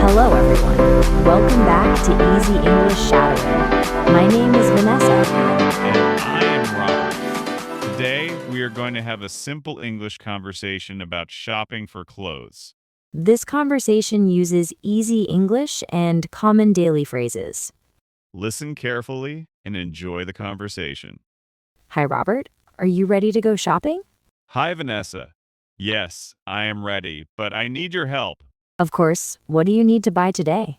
Hello, everyone. Welcome back to Easy English Shadowing. My name is Vanessa. And I am Robert. Today, we are going to have a simple English conversation about shopping for clothes. This conversation uses easy English and common daily phrases. Listen carefully and enjoy the conversation. Hi, Robert. Are you ready to go shopping? Hi, Vanessa. Yes, I am ready, but I need your help. Of course. What do you need to buy today?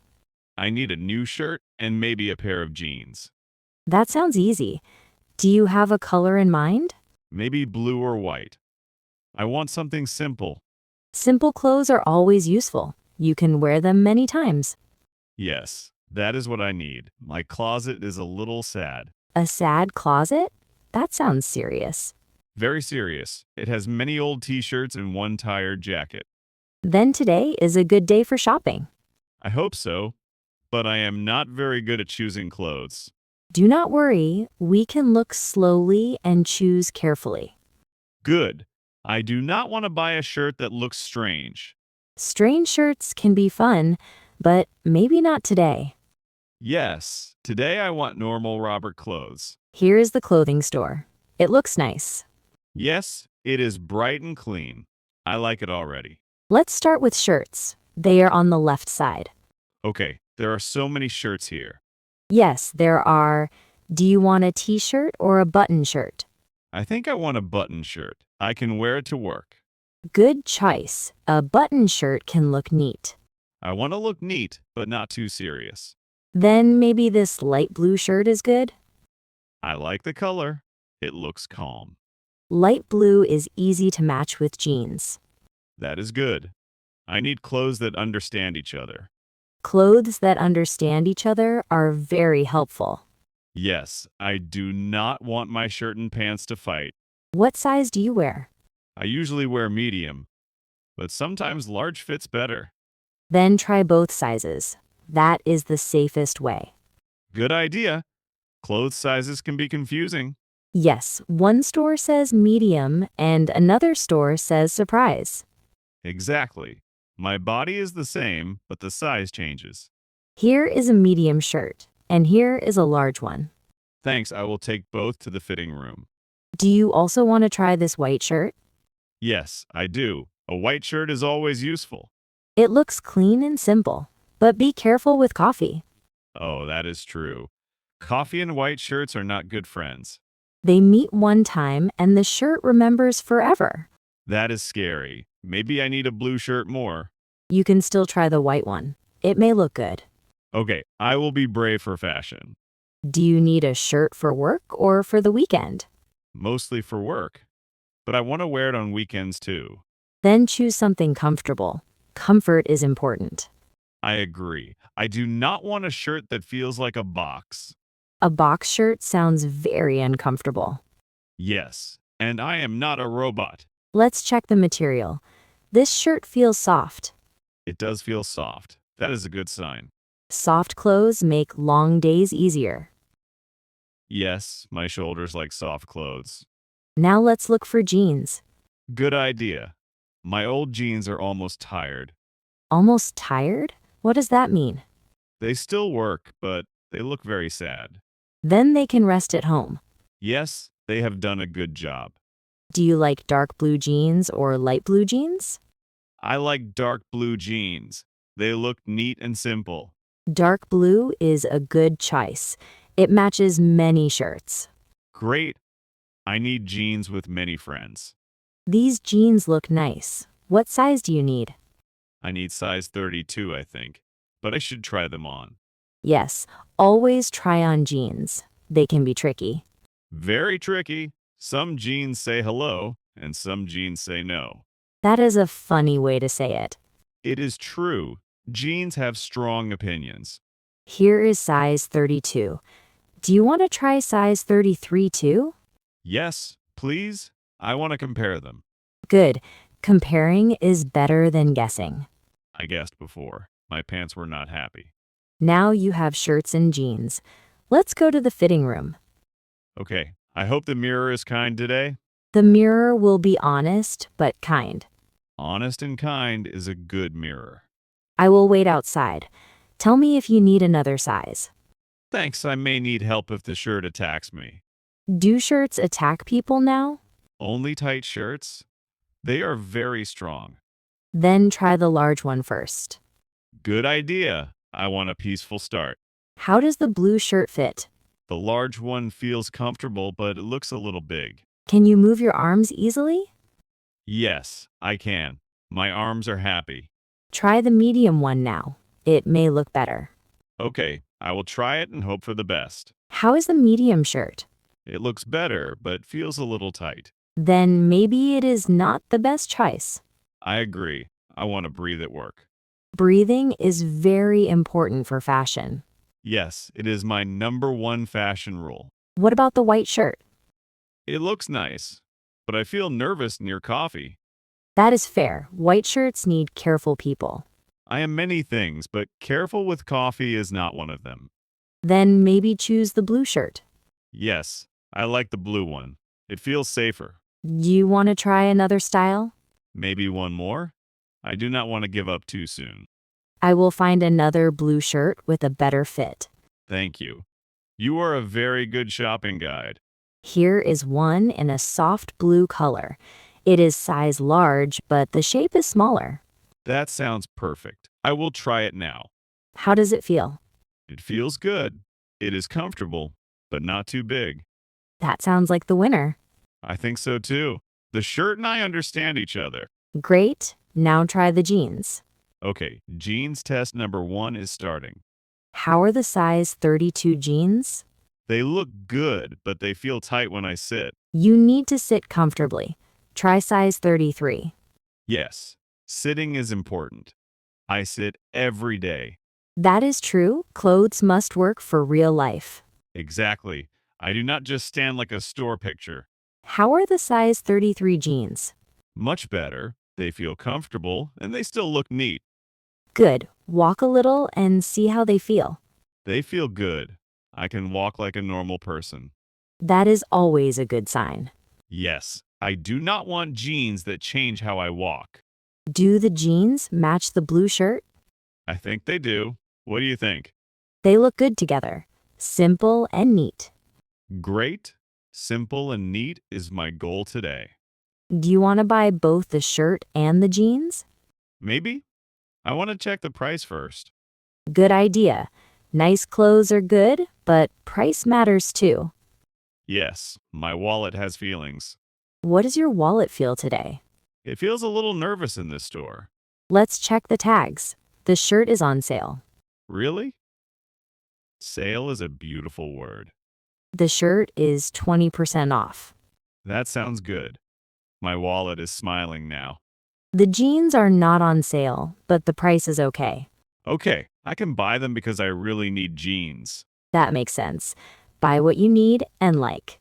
I need a new shirt and maybe a pair of jeans. That sounds easy. Do you have a color in mind? Maybe blue or white. I want something simple. Simple clothes are always useful. You can wear them many times. Yes, that is what I need. My closet is a little sad. A sad closet? That sounds serious. Very serious. It has many old t-shirts and one tired jacket. Then today is a good day for shopping. I hope so, but I am not very good at choosing clothes. Do not worry, we can look slowly and choose carefully. Good. I do not want to buy a shirt that looks strange. Strange shirts can be fun, but maybe not today. Yes, today I want normal Robert clothes. Here is the clothing store. It looks nice. Yes, it is bright and clean. I like it already. Let's start with shirts. They are on the left side. Okay, there are so many shirts here. Yes, there are. Do you want a t-shirt or a button shirt? I think I want a button shirt. I can wear it to work. Good choice. A button shirt can look neat. I want to look neat, but not too serious. Then maybe this light blue shirt is good? I like the color. It looks calm. Light blue is easy to match with jeans. That is good. I need clothes that understand each other. Clothes that understand each other are very helpful. Yes, I do not want my shirt and pants to fight. What size do you wear? I usually wear medium, but sometimes large fits better. Then try both sizes. That is the safest way. Good idea. Clothes sizes can be confusing. Yes, one store says medium and another store says surprise. Exactly. My body is the same, but the size changes. Here is a medium shirt, and here is a large one. Thanks, I will take both to the fitting room. Do you also want to try this white shirt? Yes, I do. A white shirt is always useful. It looks clean and simple, but be careful with coffee. Oh, that is true. Coffee and white shirts are not good friends. They meet one time and the shirt remembers forever. That is scary. Maybe I need a blue shirt more. You can still try the white one. It may look good. Okay, I will be brave for fashion. Do you need a shirt for work or for the weekend? Mostly for work. But I want to wear it on weekends too. Then choose something comfortable. Comfort is important. I agree. I do not want a shirt that feels like a box. A box shirt sounds very uncomfortable. Yes, and I am not a robot. Let's check the material. This shirt feels soft. It does feel soft. That is a good sign. Soft clothes make long days easier. Yes, my shoulders like soft clothes. Now let's look for jeans. Good idea. My old jeans are almost tired. Almost tired? What does that mean? They still work, but they look very sad. Then they can rest at home. Yes, they have done a good job. Do you like dark blue jeans or light blue jeans? I like dark blue jeans. They look neat and simple. Dark blue is a good choice. It matches many shirts. Great. I need jeans with many friends. These jeans look nice. What size do you need? I need size 32, I think, but I should try them on. Yes, always try on jeans. They can be tricky. Very tricky. Some jeans say hello, and some jeans say no. That is a funny way to say it. It is true. Jeans have strong opinions. Here is size 32. Do you want to try size 33 too? Yes, please. I want to compare them. Good. Comparing is better than guessing. I guessed before. My pants were not happy. Now you have shirts and jeans. Let's go to the fitting room. Okay, I hope the mirror is kind today. The mirror will be honest but kind. Honest and kind is a good mirror. I will wait outside. Tell me if you need another size. Thanks, I may need help if the shirt attacks me. Do shirts attack people now? Only tight shirts? They are very strong. Then try the large one first. Good idea. I want a peaceful start. How does the blue shirt fit? The large one feels comfortable, but it looks a little big. Can you move your arms easily? Yes, I can. My arms are happy. Try the medium one now. It may look better. Okay, I will try it and hope for the best. How is the medium shirt? It looks better, but feels a little tight. Then maybe it is not the best choice. I agree. I want to breathe at work. Breathing is very important for fashion. Yes, it is my #1 fashion rule. What about the white shirt? It looks nice, but I feel nervous near coffee. That is fair. White shirts need careful people. I am many things, but careful with coffee is not one of them. Then maybe choose the blue shirt. Yes, I like the blue one. It feels safer. Do you want to try another style? Maybe one more? I do not want to give up too soon. I will find another blue shirt with a better fit. Thank you. You are a very good shopping guide. Here is one in a soft blue color. It is size large, but the shape is smaller. That sounds perfect. I will try it now. How does it feel? It feels good. It is comfortable, but not too big. That sounds like the winner. I think so too. The shirt and I understand each other. Great. Now try the jeans. Okay, jeans test #1 is starting. How are the size 32 jeans? They look good, but they feel tight when I sit. You need to sit comfortably. Try size 33. Yes, sitting is important. I sit every day. That is true. Clothes must work for real life. Exactly. I do not just stand like a store picture. How are the size 33 jeans? Much better. They feel comfortable, and they still look neat. Good. Walk a little and see how they feel. They feel good. I can walk like a normal person. That is always a good sign. Yes, I do not want jeans that change how I walk. Do the jeans match the blue shirt? I think they do. What do you think? They look good together. Simple and neat. Great, simple, and neat is my goal today. Do you want to buy both the shirt and the jeans? Maybe? I want to check the price first. Good idea. Nice clothes are good, but price matters too. Yes, my wallet has feelings. What does your wallet feel today? It feels a little nervous in this store. Let's check the tags. The shirt is on sale. Really? Sale is a beautiful word. The shirt is 20% off. That sounds good. My wallet is smiling now. The jeans are not on sale, but the price is okay. Okay, I can buy them because I really need jeans. That makes sense. Buy what you need and like.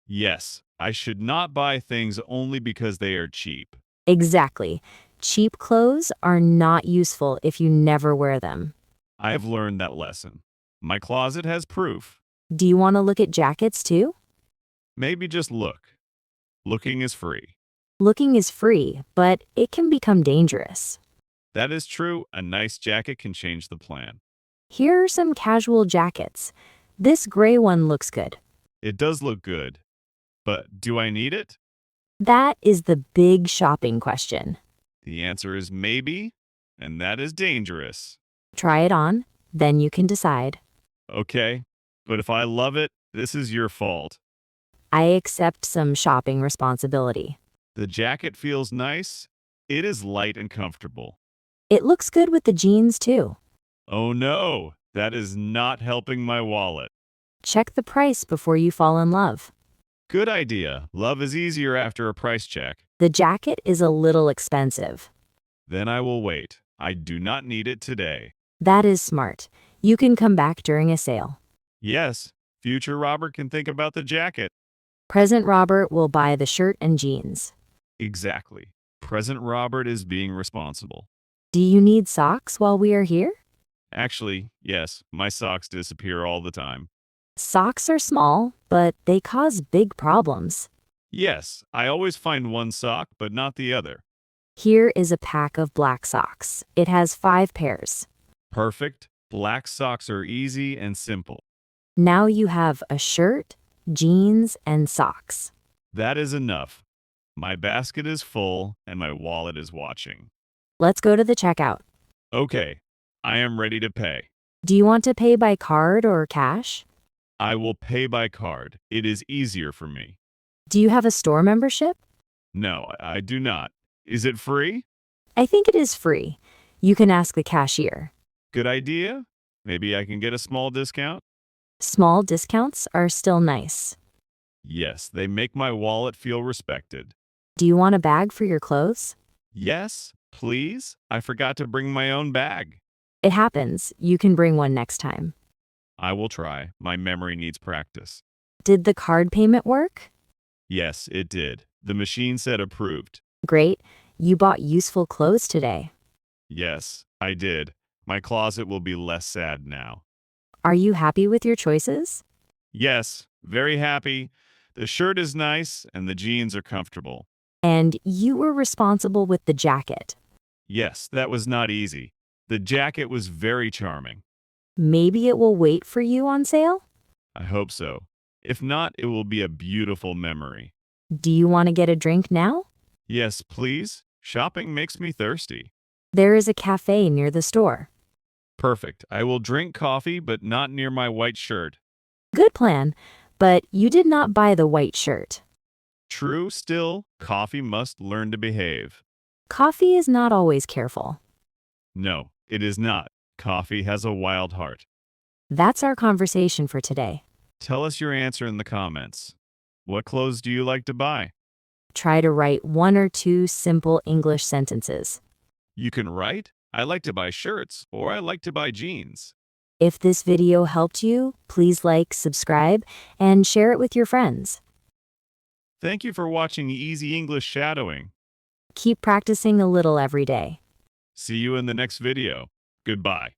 Yes, I should not buy things only because they are cheap. Exactly. Cheap clothes are not useful if you never wear them. I have learned that lesson. My closet has proof. Do you want to look at jackets too? Maybe just look. Looking is free. Looking is free, but it can become dangerous. That is true. A nice jacket can change the plan. Here are some casual jackets. This gray one looks good. It does look good. But do I need it? That is the big shopping question. The answer is maybe, and that is dangerous. Try it on, then you can decide. Okay, but if I love it, this is your fault. I accept some shopping responsibility. The jacket feels nice. It is light and comfortable. It looks good with the jeans too. Oh no, that is not helping my wallet. Check the price before you fall in love. Good idea. Love is easier after a price check. The jacket is a little expensive. Then I will wait. I do not need it today. That is smart. You can come back during a sale. Yes, future Robert can think about the jacket. Present Robert will buy the shirt and jeans. Exactly. Present Robert is being responsible. Do you need socks while we are here? Actually, yes, my socks disappear all the time. Socks are small, but they cause big problems. Yes, I always find one sock, but not the other. Here is a pack of black socks. It has 5 pairs. Perfect. Black socks are easy and simple. Now you have a shirt, jeans, and socks. That is enough. My basket is full and my wallet is watching. Let's go to the checkout. Okay, I am ready to pay. Do you want to pay by card or cash? I will pay by card. It is easier for me. Do you have a store membership? No, I do not. Is it free? I think it is free. You can ask the cashier. Good idea. Maybe I can get a small discount? Small discounts are still nice. Yes, they make my wallet feel respected. Do you want a bag for your clothes? Yes, please. I forgot to bring my own bag. It happens. You can bring one next time. I will try. My memory needs practice. Did the card payment work? Yes, it did. The machine said approved. Great. You bought useful clothes today. Yes, I did. My closet will be less sad now. Are you happy with your choices? Yes, very happy. The shirt is nice and the jeans are comfortable. And you were responsible with the jacket. Yes, that was not easy. The jacket was very charming. Maybe it will wait for you on sale? I hope so. If not, it will be a beautiful memory. Do you want to get a drink now? Yes, please. Shopping makes me thirsty. There is a cafe near the store. Perfect. I will drink coffee, but not near my white shirt. Good plan, but you did not buy the white shirt. True, still, coffee must learn to behave. Coffee is not always careful. No, it is not. Coffee has a wild heart. That's our conversation for today. Tell us your answer in the comments. What clothes do you like to buy? Try to write 1 or 2 simple English sentences. You can write, I like to buy shirts, or I like to buy jeans. If this video helped you, please like, subscribe, and share it with your friends. Thank you for watching Easy English Shadowing. Keep practicing a little every day. See you in the next video. Goodbye.